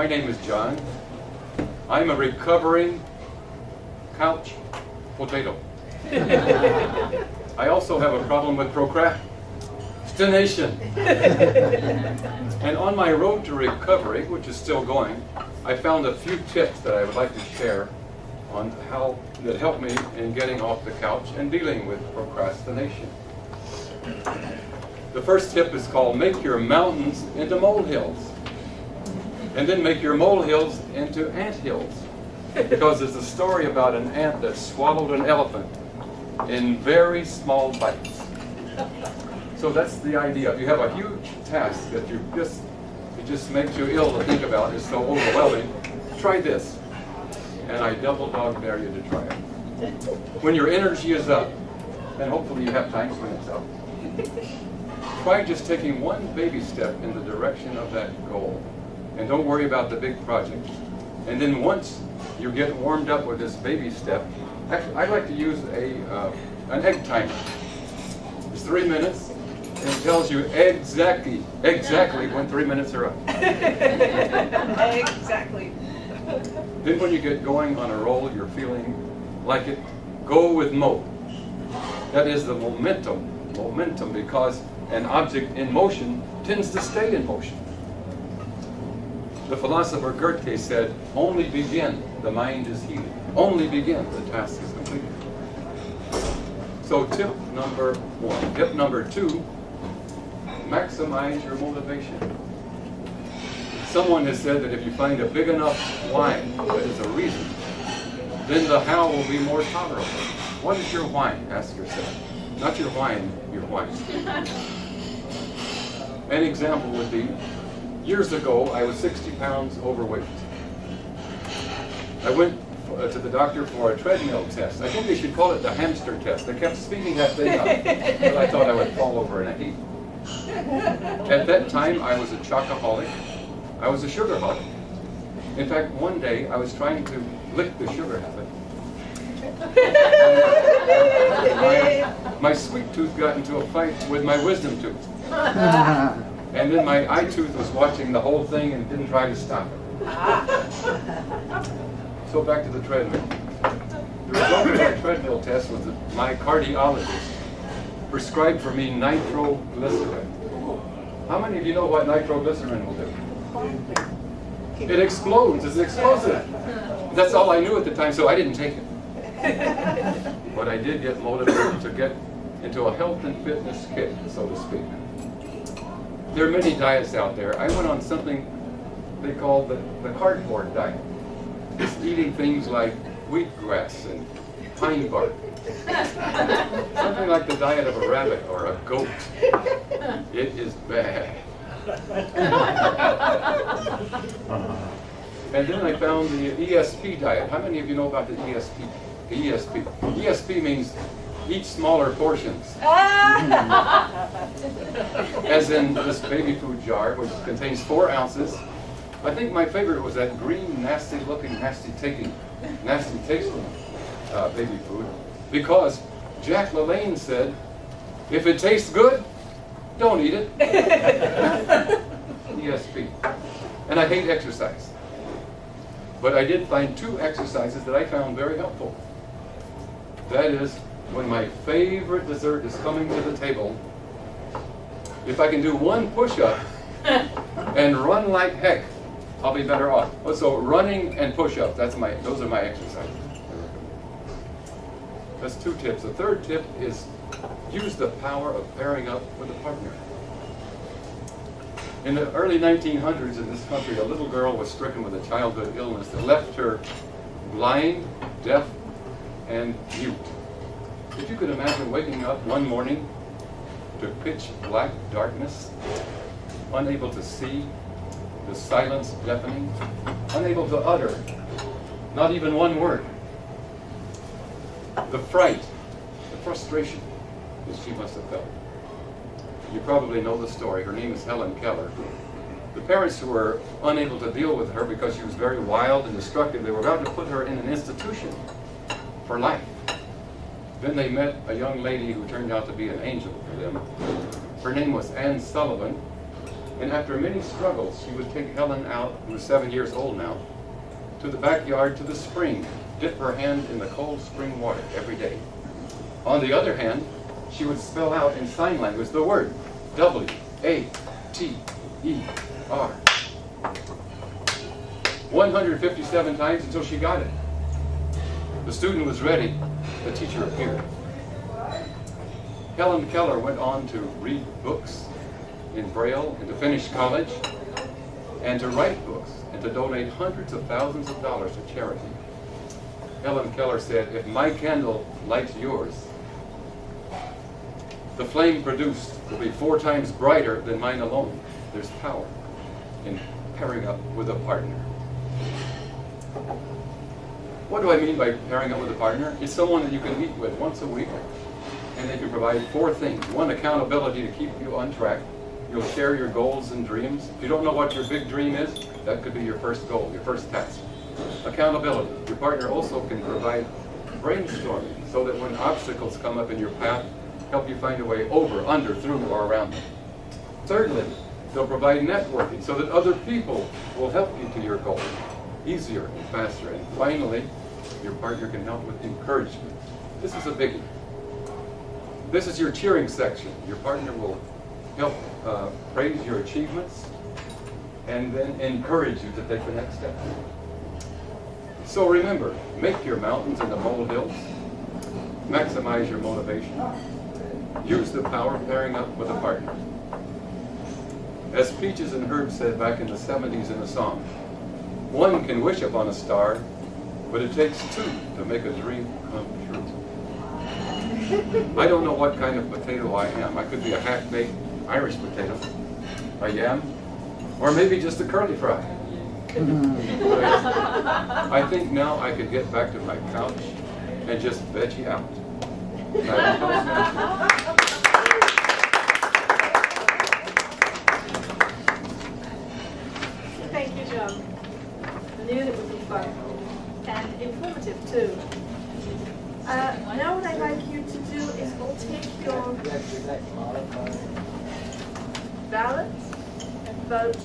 My name is John. I'm a recovering couch potato. I also have a problem with procrastination. And on my road to recovery, which is still going, I found a few tips that I would like to share on how that help me in getting off the couch and dealing with procrastination. The first tip is called make your mountains into molehills. And then make your molehills into anthills. Because there's a story about an ant that swallowed an elephant in very small bites. So that's the idea. If you have a huge task that it just makes you ill to think about, it's so overwhelming, try this. And I double dog dare you to try it. When your energy is up, and hopefully you have times when it's up, try just taking one baby step in the direction of that goal. And don't worry about the big project. And then once you get warmed up with this baby step, actually I like to use an egg timer. It's 3 minutes, and it tells you exactly when 3 minutes are up. Exactly. Then when you get going on a roll, you're feeling like it, go with mo. That is the momentum, because an object in motion tends to stay in motion. The philosopher Goethe said, only begin, the mind is healed. Only begin, the task is completed. So tip number 1. Tip number 2, maximize your motivation. Someone has said that if you find a big enough why that is a reason, then the how will be more tolerable. What is your why? Ask yourself. Not your whine, your why. An example would be, years ago, I was 60 pounds overweight. I went to the doctor for a treadmill test. I think they should call it the hamster test. They kept speeding that thing up, but I thought I would fall over in a heap. At that time, I was a chocoholic. I was a sugarholic. In fact, one day, I was trying to lick the sugar habit. My sweet tooth got into a fight with my wisdom tooth. And then my eye tooth was watching the whole thing and didn't try to stop it. So back to the treadmill. The result of my treadmill test was that my cardiologist prescribed for me nitroglycerin. How many of you know what nitroglycerin will do? It explodes. It's explosive. That's all I knew at the time, so I didn't take it. But I did get motivated to get into a health and fitness kick, so to speak. There are many diets out there. I went on something they call the cardboard diet. It's eating things like wheatgrass and pine bark. Something like the diet of a rabbit or a goat. It is bad. And then I found the ESP diet. How many of you know about the ESP? ESP. ESP means eat smaller portions. As in this baby food jar, which contains 4 ounces. I think my favorite was that green, nasty looking, nasty tasting baby food. Because Jack LaLanne said, if it tastes good, don't eat it. ESP. And I hate exercise. But I did find 2 exercises that I found very helpful. That is, when my favorite dessert is coming to the table, if I can do 1 push-up and run like heck, I'll be better off. So running and push-up, those are my exercises. That's 2 tips. The third tip is use the power of pairing up with a partner. In the early 1900s in this country, a little girl was stricken with a childhood illness that left her blind, deaf, and mute. If you could imagine waking up one morning to pitch black darkness, unable to see, the silence deafening, unable to utter, not even one word. The fright, the frustration that she must have felt. You probably know the story. Her name is Helen Keller. The parents who were unable to deal with her because she was very wild and destructive, they were about to put her in an institution for life. Then they met a young lady who turned out to be an angel for them. Her name was Anne Sullivan, And after many struggles, she would take Helen out, who was 7 years old now, to the backyard to the spring, dip her hand in the cold spring water every day. On the other hand, she would spell out in sign language the word W-A-T-E-R 157 times until she got it. The student was ready. The teacher appeared. Helen Keller went on to read books in Braille and to finish college and to write books and to donate hundreds of thousands of dollars to charity. Helen Keller said, "If my candle lights yours, the flame produced will be 4 times brighter than mine alone." There's power in pairing up with a partner. What do I mean by pairing up with a partner? It's someone that you can meet with once a week, and they can provide 4 things. 1, accountability to keep you on track. You'll share your goals and dreams. If you don't know what your big dream is, that could be your first goal, your first task. Accountability. Your partner also can provide brainstorming so that when obstacles come up in your path, help you find a way over, under, through, or around them. Thirdly, they'll provide networking so that other people will help you to your goal easier and faster. And finally, your partner can help with encouragement. This is a biggie. This is your cheering section. Your partner will help praise your achievements and then encourage you to take the next step. So remember, make your mountains into molehills. Maximize your motivation. Use the power of pairing up with a partner. As Peaches and Herb said back in the 70s in a song, one can wish upon a star, but it takes 2 to make a dream come true. I don't know what kind of potato I am. I could be a half-baked Irish potato, a yam, or maybe just a curly fry. I think now I could get back to my couch and just veggie out. Thank you, John. I knew that would be fun and informative too. Now what I'd like you to do is we'll take your ballots and vote.